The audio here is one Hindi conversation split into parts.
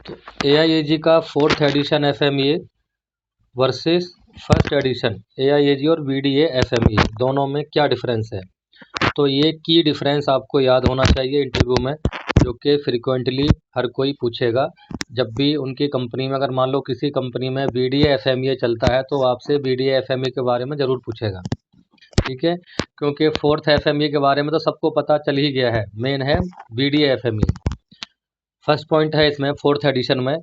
तो AIAG का 4th edition FMEA versus first edition AIAG और VDA FMEA दोनों में क्या डिफरेंस है। तो ये की डिफरेंस आपको याद होना चाहिए इंटरव्यू में, जो कि फ्रिक्वेंटली हर कोई पूछेगा। जब भी उनकी कंपनी में, अगर मान लो किसी कंपनी में VDA FMEA चलता है तो आपसे VDA FMEA के बारे में ज़रूर पूछेगा, ठीक है। क्योंकि 4th FMEA के बारे में तो सबको पता चल ही गया है, मेन है VDA FMEA। फर्स्ट पॉइंट है इसमें 4th एडिशन में,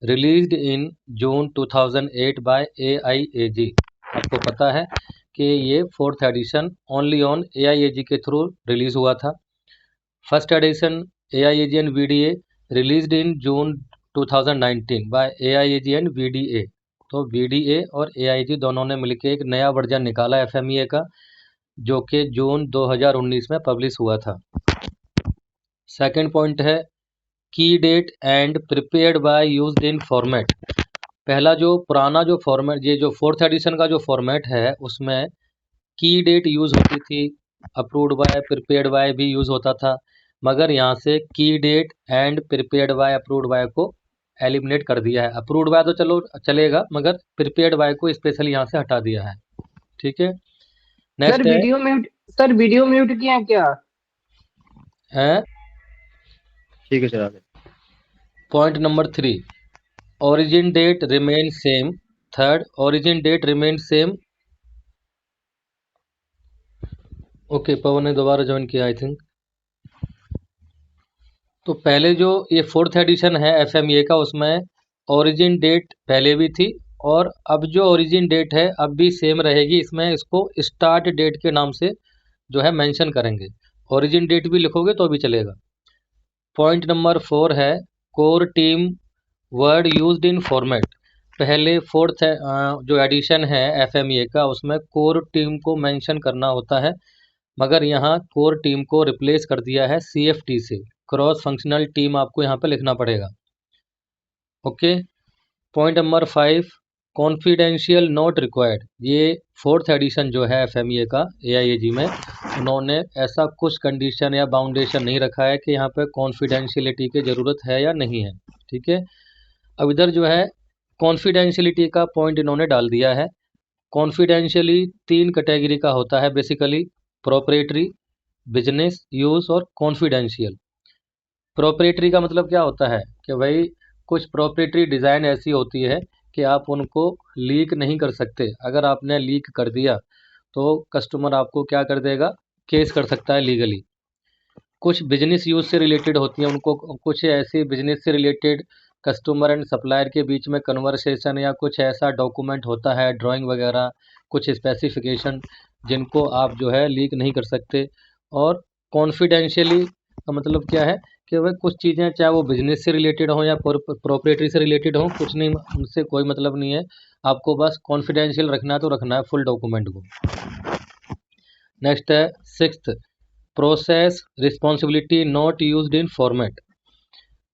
released in June 2008 by AIAG। आपको पता है कि ये 4th edition only on AIAG के थ्रू रिलीज हुआ था। First edition AIAG and VDA released in June 2019 by AIAG and VDA। तो VDA और AIAG दोनों ने मिलकर एक नया वर्जन निकाला FMEA का, जो कि जून 2019 में पब्लिश हुआ था। सेकंड पॉइंट है की date and prepared by used in format. पहला जो पुराना जो फॉर्मेट, ये जो 4th एडिशन का जो फॉर्मेट है उसमें की डेट यूज़ होती थी, अप्रूव्ड बाय प्रिपेयर्ड बाय भी यूज़ होता था, मगर यहाँ से की date and prepared by approved by को एलिमिनेट कर दिया है। अप्रूव्ड बाय तो चलो चलेगा, मगर प्रिपेयर्ड बाय को स्पेशली यहाँ से हटा दिया है, ठीक है। Sir next video mute sir video mute किया क्या? है ठीक है सर, आगे। Point number 3, origin date remains same। Third, origin date remains same। Okay, Pawan ने दोबारा ज्वाइन किया आई थिंक। तो पहले जो ये 4th एडिशन है FMEA का, उसमें origin डेट पहले भी थी, और अब जो origin डेट है अब भी सेम रहेगी। इसमें इसको स्टार्ट डेट के नाम से जो है मेंशन करेंगे, origin डेट भी लिखोगे तो भी चलेगा। पॉइंट नंबर 4 है core team word used in format. पहले 4th जो एडिशन है FMEA का, उसमें कोर टीम को मेंशन करना होता है, मगर यहाँ कोर टीम को रिप्लेस कर दिया है CFT से। क्रॉस फंक्शनल टीम आपको यहाँ पे लिखना पड़ेगा, okay. Point number 5, confidential note required. ये 4th एडिशन जो है FMEA का AIAG में, उन्होंने ऐसा कुछ कंडीशन या बाउंडेशन नहीं रखा है कि यहाँ पे कॉन्फिडेंशियलिटी की ज़रूरत है या नहीं है, ठीक है। अब इधर जो है कॉन्फिडेंशियलिटी का पॉइंट इन्होंने डाल दिया है। कॉन्फिडेंशियली 3 कैटेगरी का होता है बेसिकली, प्रोप्रेटरी, बिजनेस यूज़ और कॉन्फिडेंशियल। प्रोप्रेटरी का मतलब क्या होता है कि भाई कुछ प्रोप्रेटरी डिज़ाइन ऐसी होती है कि आप उनको लीक नहीं कर सकते। अगर आपने लीक कर दिया तो कस्टमर आपको क्या कर देगा, केस कर सकता है लीगली। कुछ बिजनेस यूज से रिलेटेड होती हैं, उनको कुछ ऐसी बिजनेस से रिलेटेड कस्टमर एंड सप्लायर के बीच में कन्वर्सेशन या कुछ ऐसा डॉक्यूमेंट होता है, ड्राइंग वगैरह, कुछ स्पेसिफिकेशन, जिनको आप जो है लीक नहीं कर सकते। और कॉन्फिडेंशियली का मतलब क्या है कि वह कुछ चीज़ें चाहे वो बिजनेस से रिलेटेड हों या प्रोप्रेटरी से रिलेटेड हों, कुछ नहीं, उनसे कोई मतलब नहीं है। आपको बस कॉन्फिडेंशियल रखना है तो रखना है फुल डॉक्यूमेंट को। नेक्स्ट है 6th, process responsibility not used in format.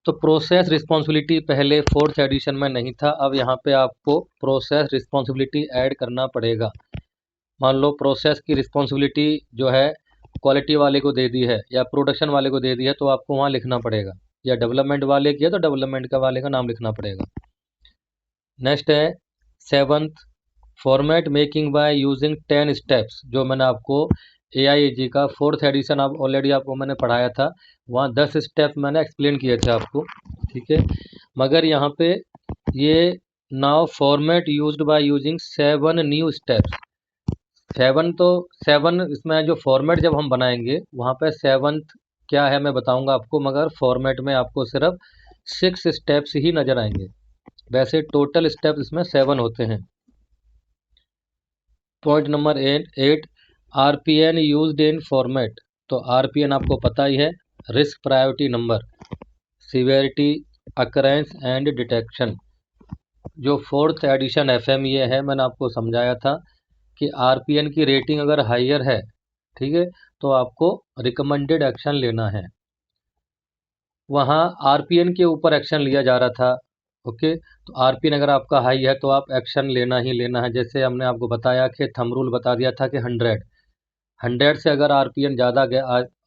तो प्रोसेस रिस्पॉन्सिबिलिटी पहले 4th एडिशन में नहीं था, अब यहाँ पे आपको प्रोसेस रिस्पॉन्सिबिलिटी ऐड करना पड़ेगा। मान लो प्रोसेस की रिस्पॉन्सिबिलिटी जो है क्वालिटी वाले को दे दी है या प्रोडक्शन वाले को दे दी है, तो आपको वहाँ लिखना पड़ेगा, या डेवलपमेंट वाले की है तो डेवलपमेंट का वाले का नाम लिखना पड़ेगा। नेक्स्ट है 7th, format making by using 10 steps. जो मैंने आपको AIAG का 4th एडिशन आप ऑलरेडी आपको मैंने पढ़ाया था, वहाँ 10 स्टेप मैंने एक्सप्लेन किए थे आपको, ठीक है। मगर यहाँ पे ये now format used by using 7 new steps. 7 तो 7 इसमें जो फॉर्मेट जब हम बनाएंगे वहाँ पे 7th क्या है मैं बताऊंगा आपको, मगर फॉर्मेट में आपको सिर्फ 6 स्टेप्स ही नज़र आएंगे। वैसे टोटल स्टेप इसमें 7 होते हैं। Point number 8, RPN used in format. तो RPN आपको पता ही है, risk priority number, severity, occurrence and detection. जो 4th एडिशन FMEA है, मैंने आपको समझाया था कि RPN की रेटिंग अगर हाइयर है, ठीक है, तो आपको रिकमेंडेड एक्शन लेना है। वहाँ RPN के ऊपर एक्शन लिया जा रहा था, ओके। तो RPN अगर आपका हाई है तो आप एक्शन लेना ही लेना है। जैसे हमने आपको बताया कि थंब रूल बता दिया था कि 100 से अगर RPN ज़्यादा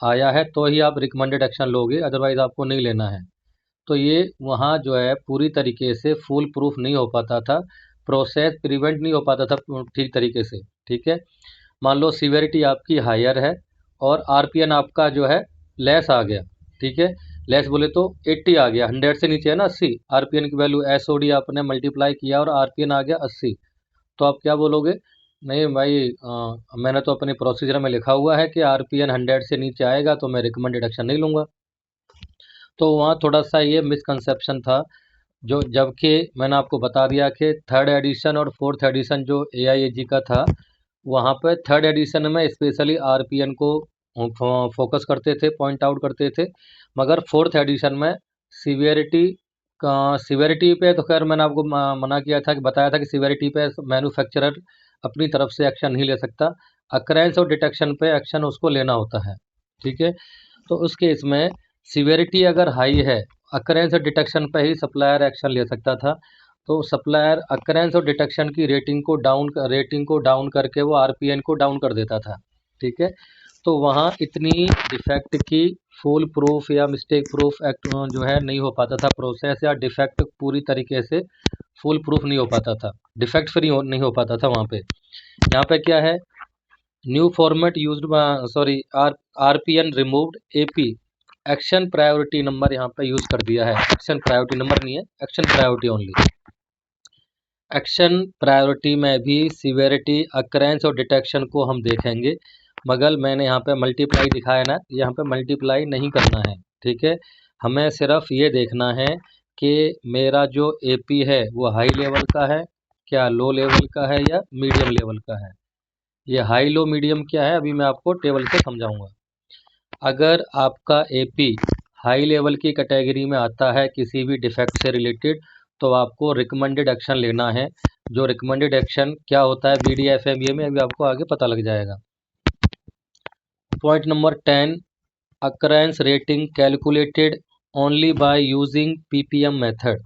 आया है तो ही आप रिकमेंडेड एक्शन लोगे, अदरवाइज आपको नहीं लेना है। तो ये वहाँ जो है पूरी तरीके से फुल प्रूफ नहीं हो पाता था, प्रोसेस प्रिवेंट नहीं हो पाता था ठीक तरीके से। ठीक है, मान लो सीवियरिटी आपकी हायर है और आरपीएन आपका जो है लेस आ गया। ठीक है, लेस बोले तो 80 आ गया, 100 से नीचे है ना 80, आरपीएन की वैल्यू एसओडी आपने मल्टीप्लाई किया और आरपीएन आ गया 80, तो आप क्या बोलोगे, नहीं भाई मैंने तो अपने प्रोसीजर में लिखा हुआ है कि आरपीएन 100 से नीचे आएगा तो मैं रिकमेंडेड एक्शन नहीं लूँगा। तो वहाँ थोड़ा सा ये मिसकंसेप्शन था, जो जबकि मैंने आपको बता दिया कि थर्ड एडिशन और फोर्थ एडिशन जो एआईएजी का था, वहाँ पे थर्ड एडिशन में स्पेशली आरपीएन को फोकस करते थे, पॉइंट आउट करते थे, मगर फोर्थ एडिशन में सीवियरिटी का सीवियरिटी पे तो खैर मैंने आपको मना किया था, कि बताया था कि सीवियरिटी पे मैन्युफैक्चरर अपनी तरफ से एक्शन नहीं ले सकता, अकरेंस और डिटेक्शन पे एक्शन उसको लेना होता है। ठीक है, तो उस केस में सीवियरिटी अगर हाई है, अकरेंस और डिटेक्शन पे ही सप्लायर एक्शन ले सकता था, तो सप्लायर अकरेंस और डिटेक्शन की रेटिंग को डाउन करके वो आरपीएन को डाउन कर देता था। ठीक है, तो वहाँ इतनी डिफेक्ट की फुल प्रूफ या मिस्टेक प्रूफ एक्ट जो है नहीं हो पाता था प्रोसेस, या डिफेक्ट पूरी तरीके से फुल प्रूफ नहीं हो पाता था, डिफेक्ट फ्री नहीं हो पाता था वहाँ पे। यहाँ पे क्या है, new format used, sorry RPN removed AP, action priority number यहाँ पे यूज कर दिया है, एक्शन प्रायोरिटी नंबर नहीं है, action priority only. Action priority में भी सीवियरिटी, अकरेंस और डिटेक्शन को हम देखेंगे, मगर मैंने यहाँ पे मल्टीप्लाई दिखाया ना, यहाँ पे मल्टीप्लाई नहीं करना है। ठीक है, हमें सिर्फ ये देखना है कि मेरा जो एपी है वो हाई लेवल का है, क्या लो लेवल का है, या मीडियम लेवल का है। ये हाई लो मीडियम क्या है अभी मैं आपको टेबल से समझाऊंगा। अगर आपका एपी हाई लेवल की कैटेगरी में आता है किसी भी डिफेक्ट से रिलेटेड, तो आपको रिकमेंडेड एक्शन लेना है। जो रिकमेंडेड एक्शन क्या होता है बीडीएफएमए में, अभी आपको आगे पता लग जाएगा। Point number 10, occurrence rating calculated only by using ppm method.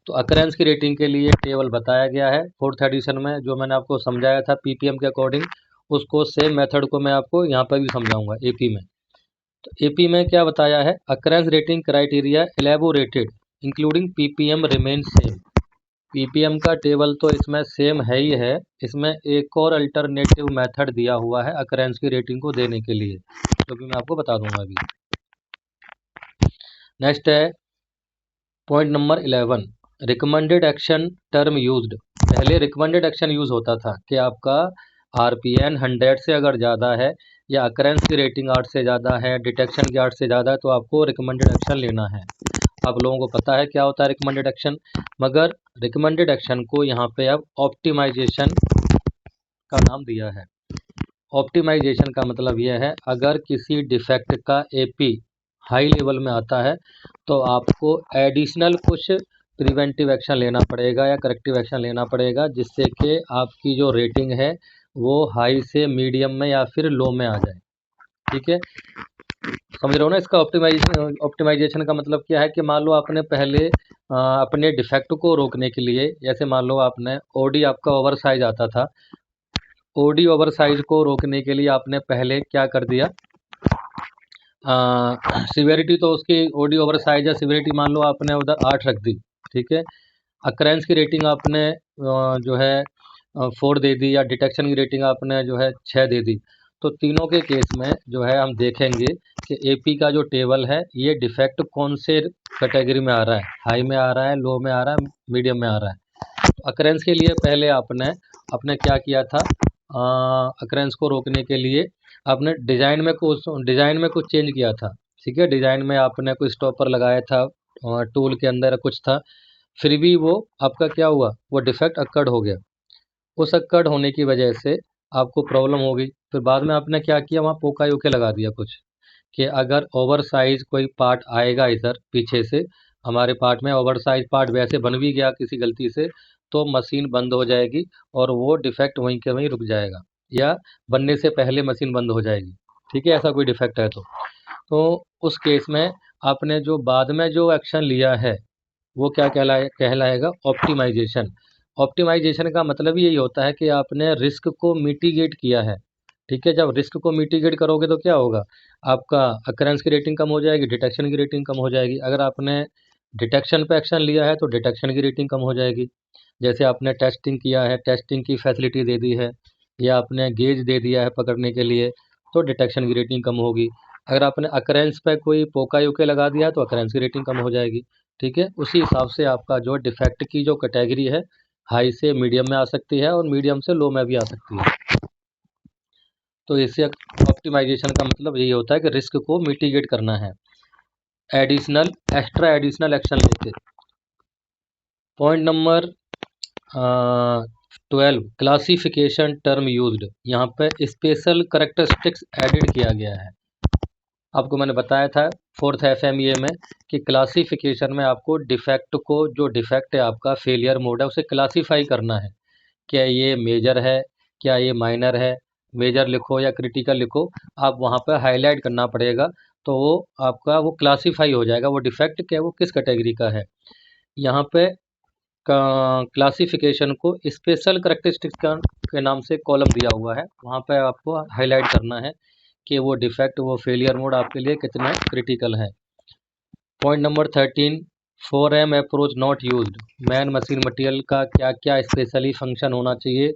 तो अकरेंस की रेटिंग के लिए टेबल बताया गया है फोर्थ एडिशन में, जो मैंने आपको समझाया था पीपीएम के अकॉर्डिंग, उसको सेम मेथड को मैं आपको यहाँ पर भी समझाऊंगा एपी में। तो एपी में क्या बताया है, occurrence rating criteria elaborated including ppm remain same. Ppm का टेबल तो इसमें सेम है ही है, इसमें एक और अल्टरनेटिव मेथड दिया हुआ है अकरेंस की रेटिंग को देने के लिए, जो भी मैं आपको बता दूंगा अभी। नेक्स्ट है point number 11, recommended action term used. पहले रिकमेंडेड एक्शन यूज होता था कि आपका आरपीएन 100 से अगर ज़्यादा है, या अकरेंस की रेटिंग 8 से ज़्यादा है, डिटेक्शन की 8 से ज़्यादा है, तो आपको रिकमेंडेड एक्शन लेना है। आप लोगों को पता है क्या होता है रिकमेंडेड एक्शन, मगर रिकमेंडेड एक्शन को यहाँ पे अब ऑप्टिमाइजेशन का नाम दिया है। ऑप्टिमाइजेशन का मतलब यह है, अगर किसी डिफेक्ट का एपी हाई लेवल में आता है, तो आपको एडिशनल कुछ प्रिवेंटिव एक्शन लेना पड़ेगा या करेक्टिव एक्शन लेना पड़ेगा, जिससे कि आपकी जो रेटिंग है वो हाई से मीडियम में या फिर लो में आ जाए। ठीक है, समझ रहे हो ना इसका ऑप्टिमाइजेशन का मतलब क्या है, कि मान लो आपने पहले अपने डिफेक्ट को रोकने के लिए, जैसे मान लो आपने ओडी आपका ओवर साइज आता था, ओडी ओवर साइज को रोकने के लिए आपने पहले क्या कर दिया, सिवेरिटी तो उसकी ओडी ओवर साइज या सिवेरिटी मान लो आपने उधर 8 रख दी। ठीक है, अकरेंस की रेटिंग आपने जो है 4 दे दी, या डिटेक्शन की रेटिंग आपने जो है 6 दे दी। तो तीनों के केस में जो है हम देखेंगे कि एपी का जो टेबल है ये डिफेक्ट कौन से कैटेगरी में आ रहा है, हाई में आ रहा है, लो में आ रहा है, मीडियम में आ रहा है। तो अकरेंस के लिए पहले आपने क्या किया था, अकरेंस को रोकने के लिए आपने डिज़ाइन में कुछ चेंज किया था। ठीक है, डिज़ाइन में आपने कोई स्टॉपर लगाया था, टूल के अंदर कुछ था, फिर भी वो आपका क्या हुआ, वो डिफेक्ट अक्कड़ हो गया। उस अक्कड़ होने की वजह से आपको प्रॉब्लम हो गई। फिर बाद में आपने क्या किया, वहाँ पोका यूके लगा दिया कुछ, कि अगर ओवर साइज कोई पार्ट आएगा इधर पीछे से, हमारे पार्ट में ओवर साइज पार्ट वैसे बन भी गया किसी गलती से, तो मशीन बंद हो जाएगी और वो डिफेक्ट वहीं के वहीं रुक जाएगा, या बनने से पहले मशीन बंद हो जाएगी। ठीक है, ऐसा कोई डिफेक्ट है तो उस केस में आपने जो बाद में जो एक्शन लिया है वो क्या कहलाएगा, ऑप्टिमाइजेशन। ऑप्टिमाइजेशन का मतलब यही होता है कि आपने रिस्क को मिटिगेट किया है। ठीक है, जब रिस्क को मिटिगेट करोगे तो क्या होगा, आपका अकरेंस की रेटिंग कम हो जाएगी, डिटेक्शन की रेटिंग कम हो जाएगी। अगर आपने डिटेक्शन पे एक्शन लिया है तो डिटेक्शन की रेटिंग कम हो जाएगी। जैसे आपने टेस्टिंग किया है, टेस्टिंग की फैसिलिटी दे दी है, या आपने गेज दे दिया है पकड़ने के लिए, तो डिटेक्शन की रेटिंग कम होगी। अगर आपने अकरेंस पे कोई पोका यूके लगा दिया तो अकरेंस की रेटिंग कम हो जाएगी। ठीक है, उसी हिसाब से आपका जो डिफेक्ट की जो कैटेगरी है, हाई से मीडियम में आ सकती है और मीडियम से लो में भी आ सकती है। तो इससे ऑप्टिमाइजेशन का मतलब यही होता है कि रिस्क को मिटिगेट करना है एडिशनल एक्शन लेके। Point number 12, classification term used. यहाँ पे स्पेशल करेक्टरिस्टिक्स एडिड किया गया है। आपको मैंने बताया था 4th FMEA में कि क्लासिफिकेशन में आपको डिफेक्ट को, जो डिफेक्ट है आपका फेलियर मोड है, उसे क्लासीफाई करना है। क्या ये मेजर है, क्या ये माइनर है, मेजर लिखो या क्रिटिकल लिखो, आप वहाँ पर हाईलाइट करना पड़ेगा। तो वो आपका वो क्लासीफाई हो जाएगा, वो डिफेक्ट क्या है, वो किस कैटेगरी का है। यहाँ पे क्लासिफिकेशन को स्पेशल करेक्टरिस्टिक्स का के नाम से कॉलम दिया हुआ है, वहाँ पे आपको हाईलाइट करना है कि वो डिफेक्ट, वो फेलियर मोड आपके लिए कितना क्रिटिकल है। Point number 13, 4M approach not used. Man machine material का क्या क्या स्पेशली फंक्शन होना चाहिए,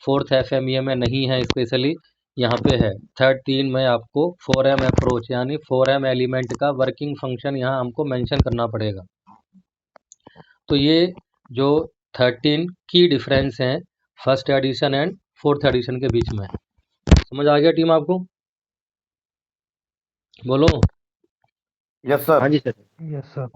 4th FMEA में नहीं है स्पेशली, यहाँ पे है। 13 में आपको 4M अप्रोच यानी 4M एलिमेंट का वर्किंग फंक्शन यहाँ हमको मेंशन करना पड़ेगा। तो ये जो 13 की डिफरेंस हैं first edition and 4th addition के बीच में। समझ आ गया टीम आपको? बोलो। Yes sir. हाँ जी सर। Yes sir.